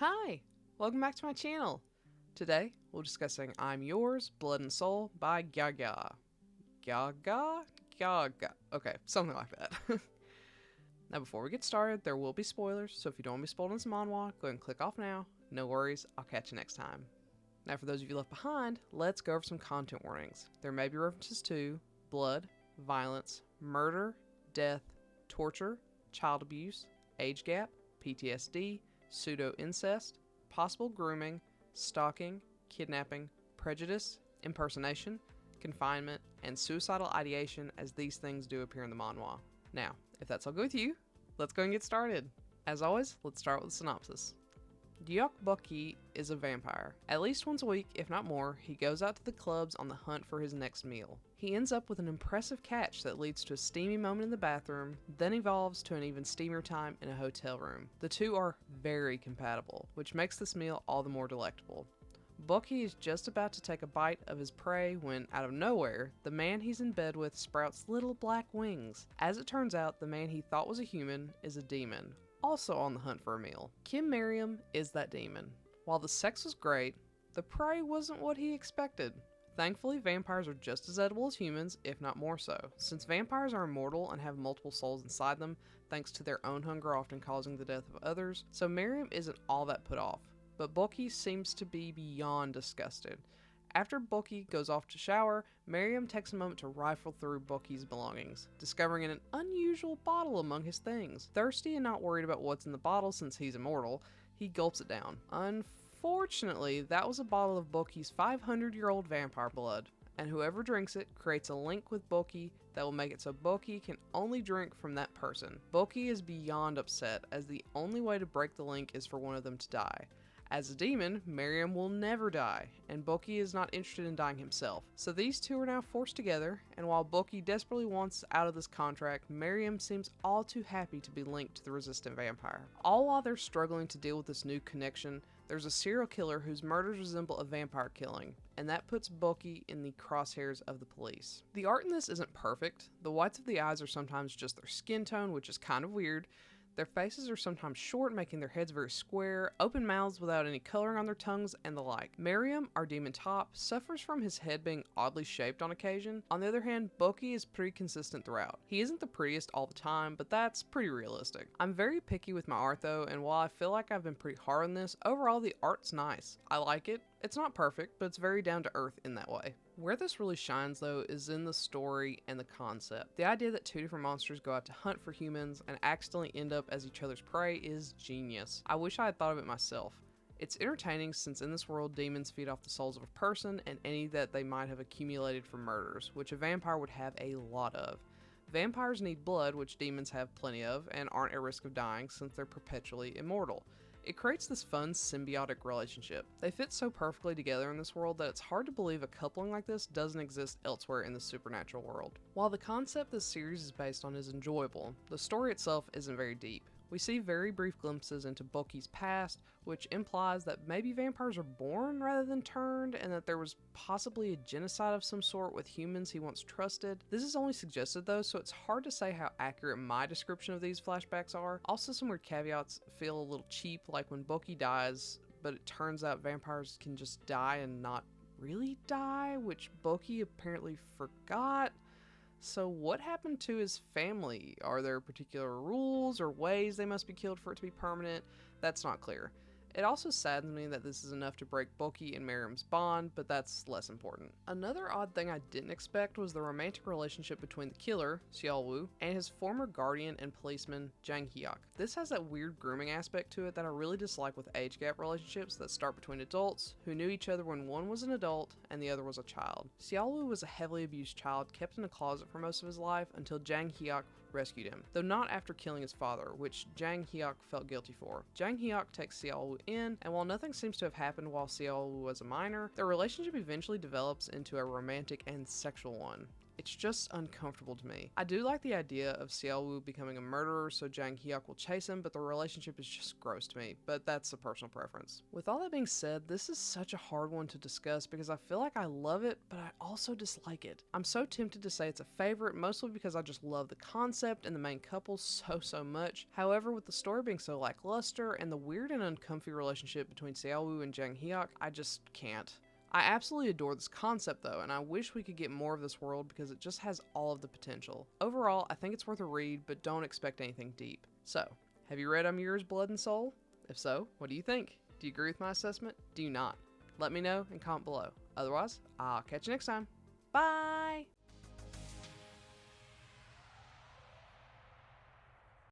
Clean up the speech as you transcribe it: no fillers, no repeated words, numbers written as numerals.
Hi, welcome back to my channel. Today, we're discussing I'm Yours, Blood and Soul by GyaGa. GyaGa? GyaGa. Okay, something like that. Now before we get started, there will be spoilers, so if you don't want to be spoiled in this manhwa, go ahead and click off now. No worries, I'll catch you next time. Now for those of you left behind, let's go over some content warnings. There may be references to blood, violence, murder, death, torture, child abuse, age gap, PTSD, pseudo-incest, possible grooming, stalking, kidnapping, prejudice, impersonation, confinement, and suicidal ideation, as these things do appear in the manhwa. Now, if that's all good with you, let's go and get started. As always, let's start with the synopsis. Gyeokbokki is a vampire. At least once a week, if not more, he goes out to the clubs on the hunt for his next meal. He ends up with an impressive catch that leads to a steamy moment in the bathroom, then evolves to an even steamier time in a hotel room. The two are very compatible, which makes this meal all the more delectable. Bokki is just about to take a bite of his prey when, out of nowhere, the man he's in bed with sprouts little black wings. As it turns out, the man he thought was a human is a demon, also on the hunt for a meal. Kim Merriam is that demon. While the sex was great, the prey wasn't what he expected. Thankfully, vampires are just as edible as humans, if not more so, since vampires are immortal and have multiple souls inside them, thanks to their own hunger often causing the death of others, so Merriam isn't all that put off. But Bokki seems to be beyond disgusted. After Bokki goes off to shower, Merriam takes a moment to rifle through Bokki's belongings, discovering an unusual bottle among his things. Thirsty and not worried about what's in the bottle since he's immortal, he gulps it down. Unfortunately, that was a bottle of Bokki's 500-year-old vampire blood, and whoever drinks it creates a link with Bokki that will make it so Bokki can only drink from that person. Bokki is beyond upset, as the only way to break the link is for one of them to die. As a demon, Merriam will never die, and Bokki is not interested in dying himself. So these two are now forced together, and while Bokki desperately wants out of this contract, Merriam seems all too happy to be linked to the resistant vampire. All while they're struggling to deal with this new connection, there's a serial killer whose murders resemble a vampire killing, and that puts Bokki in the crosshairs of the police. The art in this isn't perfect. The whites of the eyes are sometimes just their skin tone, which is kind of weird. Their faces are sometimes short, making their heads very square, open mouths without any coloring on their tongues, and the like. Merriam, our demon top, suffers from his head being oddly shaped on occasion. On the other hand, Bokki is pretty consistent throughout. He isn't the prettiest all the time, but that's pretty realistic. I'm very picky with my art though, and while I feel like I've been pretty hard on this, overall the art's nice. I like it. It's not perfect, but it's very down to earth in that way. Where this really shines though is in the story and the concept. The idea that two different monsters go out to hunt for humans and accidentally end up as each other's prey is genius. I wish I had thought of it myself. It's entertaining since in this world demons feed off the souls of a person and any that they might have accumulated from murders, which a vampire would have a lot of. Vampires need blood, which demons have plenty of, and aren't at risk of dying since they're perpetually immortal. It creates this fun symbiotic relationship. They fit so perfectly together in this world that it's hard to believe a coupling like this doesn't exist elsewhere in the supernatural world. While the concept this series is based on is enjoyable, the story itself isn't very deep. We see very brief glimpses into Bokki's past, which implies that maybe vampires are born rather than turned, and that there was possibly a genocide of some sort with humans he once trusted. This is only suggested though, so it's hard to say how accurate my description of these flashbacks are. Also, some weird caveats feel a little cheap, like when Bokki dies, but it turns out vampires can just die and not really die, which Bokki apparently forgot. So what happened to his family? Are there particular rules or ways they must be killed for it to be permanent? That's not clear. It also saddens me that this is enough to break Bokki and Merriam's bond, but that's less important. Another odd thing I didn't expect was the romantic relationship between the killer, Xiaolu, and his former guardian and policeman, Jang Hyuk. This has that weird grooming aspect to it that I really dislike with age gap relationships that start between adults who knew each other when one was an adult and the other was a child. Xiaolu was a heavily abused child kept in a closet for most of his life until Jang Hyuk rescued him, though not after killing his father, which Jang Hyuk felt guilty for. Jang Hyuk takes Xiaolu in, and while nothing seems to have happened while Xiaolu was a minor, their relationship eventually develops into a romantic and sexual one. It's just uncomfortable to me. I do like the idea of Xiaowu becoming a murderer so Jang Hyuk will chase him, but the relationship is just gross to me, but that's a personal preference. With all that being said, this is such a hard one to discuss because I feel like I love it, but I also dislike it. I'm so tempted to say it's a favorite, mostly because I just love the concept and the main couple so much. However, with the story being so lackluster and the weird and uncomfy relationship between Xiaowu and Jang Hyuk, I just can't. I absolutely adore this concept though, and I wish we could get more of this world because it just has all of the potential. Overall, I think it's worth a read, but don't expect anything deep. So, have you read I'm Yours, Blood and Soul? If so, what do you think? Do you agree with my assessment? Do you not? Let me know and comment below. Otherwise, I'll catch you next time. Bye!